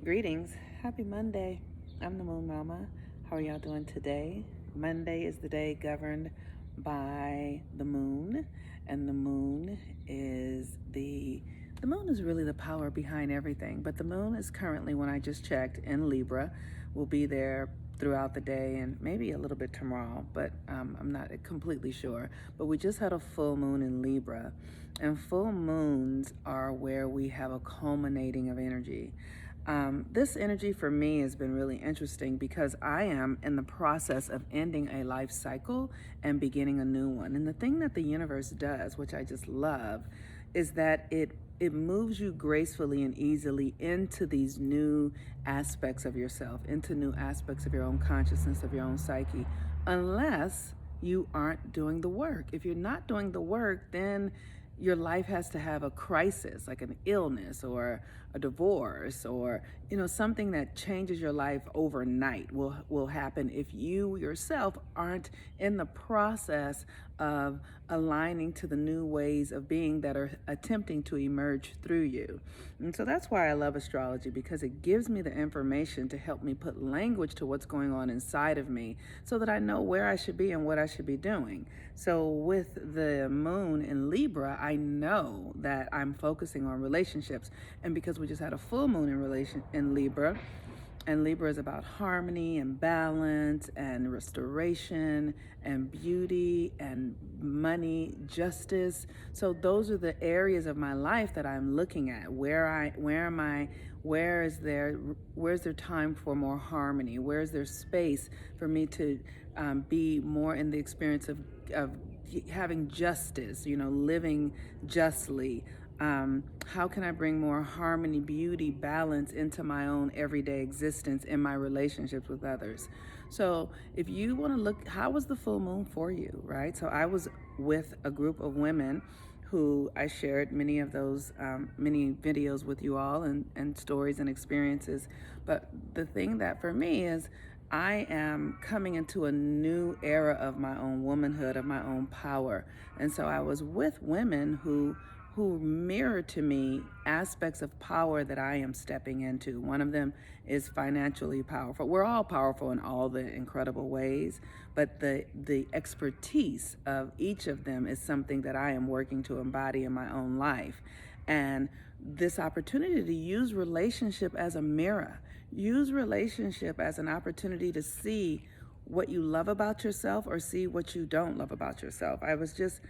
Greetings. Happy Monday. I'm the Moon Mama. How are y'all doing today? Monday is the day governed by the moon, and the moon is really the power behind everything. But the moon is currently, when I just checked, in Libra. Will be there throughout the day and maybe a little bit tomorrow, but I'm not completely sure. But we just had a full moon in Libra, and full moons are where we have a culminating of energy. This energy for me has been really interesting because I am in the process of ending a life cycle and beginning a new one. And the thing that the universe does, which I just love, is that it moves you gracefully and easily into these new aspects of yourself, into new aspects of your own consciousness, of your own psyche, unless you aren't doing the work. If you're not doing the work, then your life has to have a crisis, like an illness or a divorce, or something that changes your life overnight will happen if you yourself aren't in the process of aligning to the new ways of being that are attempting to emerge through you. And so that's why I love astrology, because it gives me the information to help me put language to what's going on inside of me so that I know where I should be and what I should be doing. So with the moon in Libra, I know that I'm focusing on relationships. And because we just had a full moon in Libra, and Libra is about harmony and balance and restoration and beauty and money, justice. So those are the areas of my life that I'm looking at. Where's there time for more harmony? Where's there space for me to be more in the experience of having justice, living justly? How can I bring more harmony, beauty, balance into my own everyday existence in my relationships with others? So if you want to look, how was the full moon for you, right? So I was with a group of women who I shared many of those, many videos with you all, and stories and experiences. But the thing that for me is, I am coming into a new era of my own womanhood, of my own power. And so I was with women who mirror to me aspects of power that I am stepping into. One of them is financially powerful. We're all powerful in all the incredible ways, but the expertise of each of them is something that I am working to embody in my own life. And this opportunity to use relationship as a mirror, use relationship as an opportunity to see what you love about yourself or see what you don't love about yourself. I was just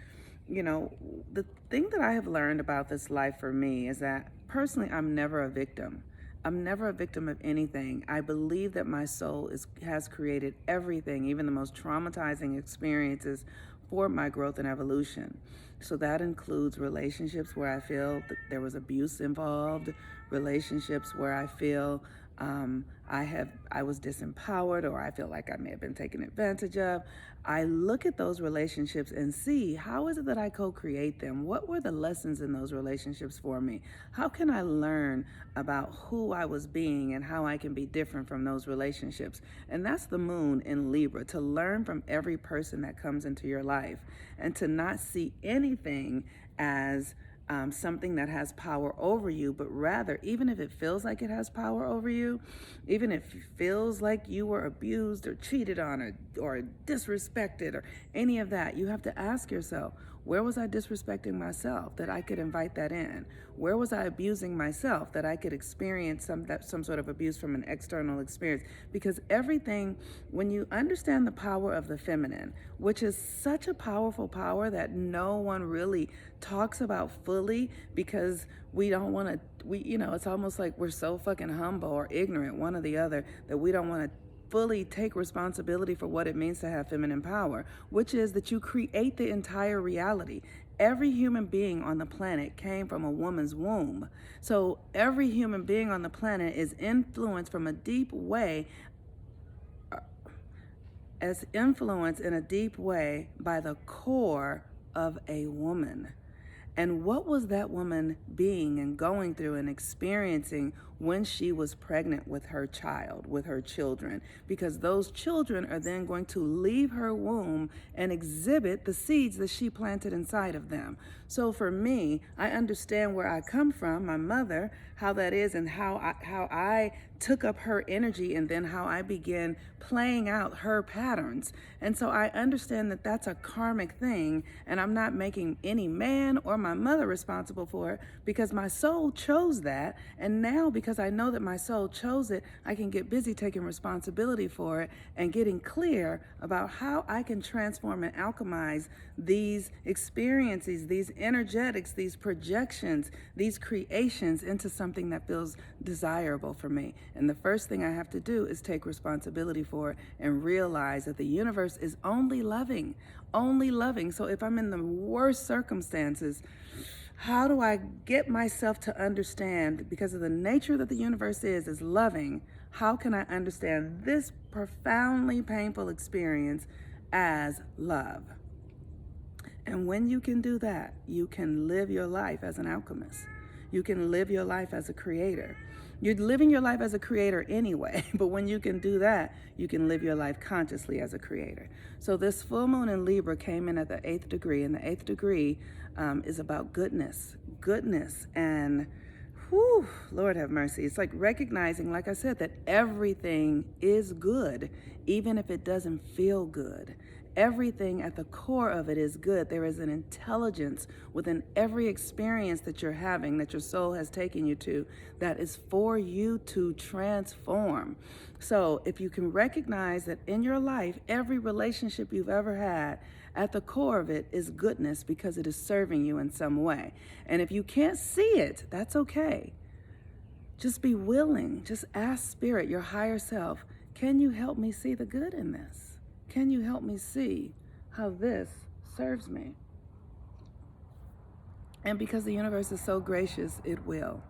the thing that I have learned about this life for me is that personally, I'm never a victim. I'm never a victim of anything. I believe that my soul has created everything, even the most traumatizing experiences, for my growth and evolution. So that includes relationships where I feel that there was abuse involved, relationships where I feel I was disempowered, or I feel like I may have been taken advantage of. I look at those relationships and see, how is it that I co-create them? What were the lessons in those relationships for me? How can I learn about who I was being and how I can be different from those relationships? And that's the moon in Libra, to learn from every person that comes into your life and to not see anything as something that has power over you, but rather, even if it feels like it has power over you, even if it feels like you were abused or cheated on or disrespected or any of that, you have to ask yourself, where was I disrespecting myself that I could invite that in? Where was I abusing myself that I could experience some sort of abuse from an external experience? Because everything, when you understand the power of the feminine, which is such a powerful power that no one really talks about fully, because we don't want to, it's almost like we're so fucking humble or ignorant, one or the other, that we don't want to fully take responsibility for what it means to have feminine power, which is that you create the entire reality. Every human being on the planet came from a woman's womb. So every human being on the planet is influenced from a deep way, as influenced in a deep way by the core of a woman. And what was that woman being and going through and experiencing when she was pregnant with her child, with her children? Because those children are then going to leave her womb and exhibit the seeds that she planted inside of them. So for me, I understand where I come from, my mother, how that is, and how I took up her energy, and then how I began playing out her patterns. And so I understand that that's a karmic thing, and I'm not making any man or my mother responsible for it, because my soul chose that. And now, because I know that my soul chose it, I can get busy taking responsibility for it and getting clear about how I can transform and alchemize these experiences, these energetics, these projections, these creations into something that feels desirable for me. And the first thing I have to do is take responsibility for it and realize that the universe is only loving, only loving. So if I'm in the worst circumstances, how do I get myself to understand, because of the nature that the universe is loving, how can I understand this profoundly painful experience as love? And when you can do that, you can live your life as an alchemist. You can live your life as a creator. You're living your life as a creator anyway, but when you can do that, you can live your life consciously as a creator. So this full moon in Libra came in at the 8th degree, and the 8th degree is about goodness, and whew, Lord have mercy. It's like recognizing, like I said, that everything is good, even if it doesn't feel good. Everything at the core of it is good. There is an intelligence within every experience that you're having, that your soul has taken you to, that is for you to transform. So if you can recognize that in your life, every relationship you've ever had, at the core of it is goodness, because it is serving you in some way. And if you can't see it, that's okay. Just be willing. Just ask Spirit, your higher self, can you help me see the good in this? Can you help me see how this serves me? And because the universe is so gracious, it will.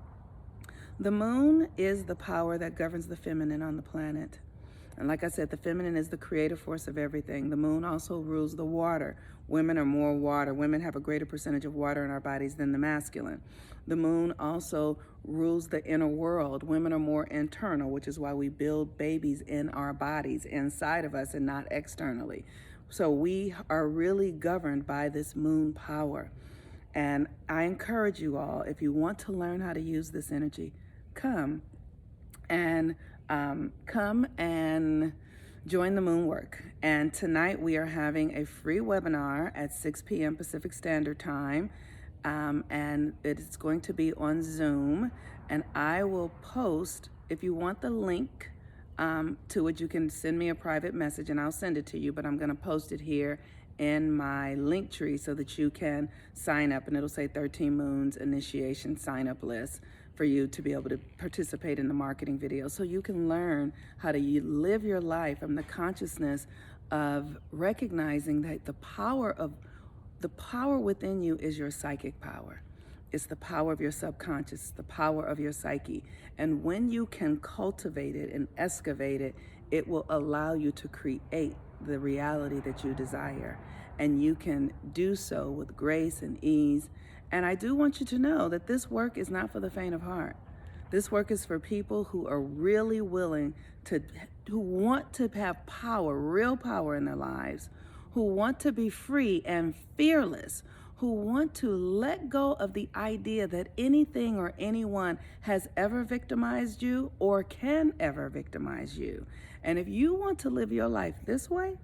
The moon is the power that governs the feminine on the planet. And like I said, the feminine is the creative force of everything. The moon also rules the water. Women are more water. Women have a greater percentage of water in our bodies than the masculine. The moon also rules the inner world. Women are more internal, which is why we build babies in our bodies, inside of us, and not externally. So we are really governed by this moon power. And I encourage you all, if you want to learn how to use this energy, come and join the moon work. And tonight we are having a free webinar at 6 p.m. Pacific Standard Time. And it's going to be on Zoom. And I will post, if you want the link to it, you can send me a private message and I'll send it to you. But I'm going to post it here in my link tree so that you can sign up, and it'll say 13 Moons Initiation Sign Up List for you to be able to participate in the marketing video, so you can learn how to live your life from the consciousness of recognizing that the power within you is your psychic power. It's the power of your subconscious, the power of your psyche. And when you can cultivate it and excavate it, it will allow you to create the reality that you desire. And you can do so with grace and ease. And I do want you to know that this work is not for the faint of heart. This work is for people who are really willing to, who want to have power, real power in their lives, who want to be free and fearless, who want to let go of the idea that anything or anyone has ever victimized you or can ever victimize you. And if you want to live your life this way,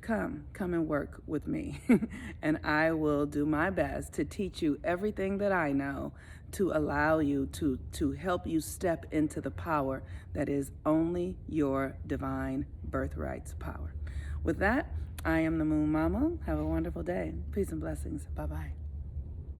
come and work with me. And I will do my best to teach you everything that I know to allow you to help you step into the power that is only your divine birthright's power. With that, I am the Moon Mama. Have a wonderful day. Peace and blessings. Bye-bye.